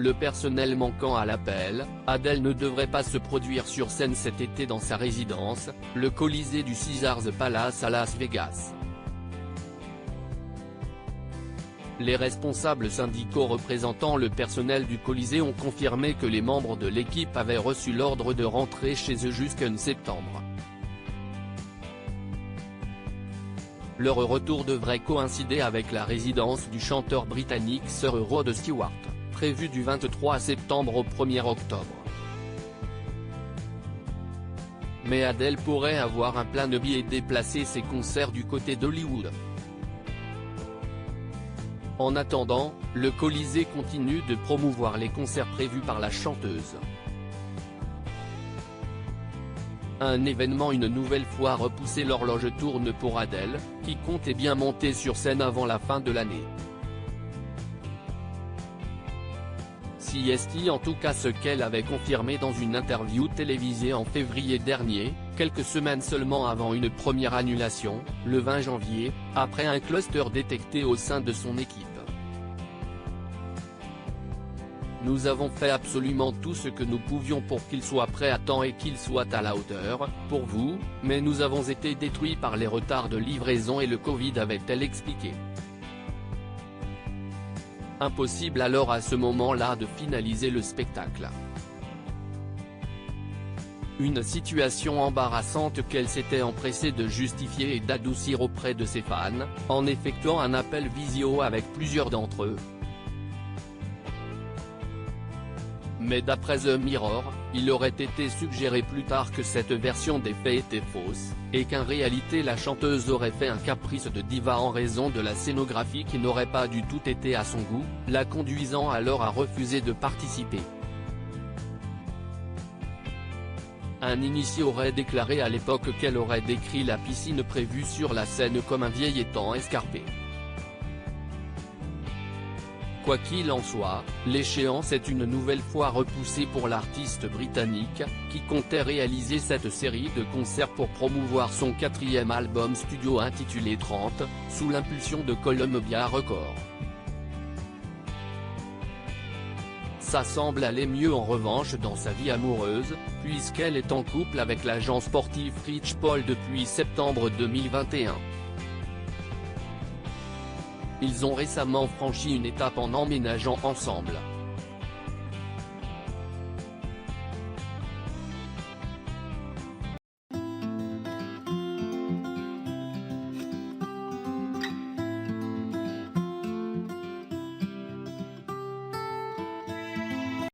le personnel manquant à l'appel, Adele ne devrait pas se produire sur scène cet été dans sa résidence, le Colisée du Caesars Palace à Las Vegas. Les responsables syndicaux représentant le personnel du Colisée ont confirmé que les membres de l'équipe avaient reçu l'ordre de rentrer chez eux jusqu'en septembre. Leur retour devrait coïncider avec la résidence du chanteur britannique Sir Rod Stewart, prévue du 23 septembre au 1er octobre. Mais Adele pourrait avoir un plan B et déplacer ses concerts du côté d'Hollywood. En attendant, le Colisée continue de promouvoir les concerts prévus par la chanteuse. Un événement une nouvelle fois repoussé, l'horloge tourne pour Adele, qui comptait bien monter sur scène avant la fin de l'année. C'est en tout cas ce qu'elle avait confirmé dans une interview télévisée en février dernier, quelques semaines seulement avant une première annulation, le 20 janvier, après un cluster détecté au sein de son équipe. Nous avons fait absolument tout ce que nous pouvions pour qu'il soit prêt à temps et qu'il soit à la hauteur, pour vous, mais nous avons été détruits par les retards de livraison et le Covid, avait-elle expliqué. Impossible alors à ce moment-là de finaliser le spectacle. Une situation embarrassante qu'elle s'était empressée de justifier et d'adoucir auprès de ses fans, en effectuant un appel visio avec plusieurs d'entre eux. Mais d'après The Mirror, il aurait été suggéré plus tard que cette version des faits était fausse, et qu'en réalité la chanteuse aurait fait un caprice de diva en raison de la scénographie qui n'aurait pas du tout été à son goût, la conduisant alors à refuser de participer. Un initié aurait déclaré à l'époque qu'elle aurait décrit la piscine prévue sur la scène comme un vieil étang escarpé. Quoi qu'il en soit, l'échéance est une nouvelle fois repoussée pour l'artiste britannique, qui comptait réaliser cette série de concerts pour promouvoir son 4e album studio intitulé 30, sous l'impulsion de Columbia Records. Ça semble aller mieux en revanche dans sa vie amoureuse, puisqu'elle est en couple avec l'agent sportif Rich Paul depuis septembre 2021. Ils ont récemment franchi une étape en emménageant ensemble.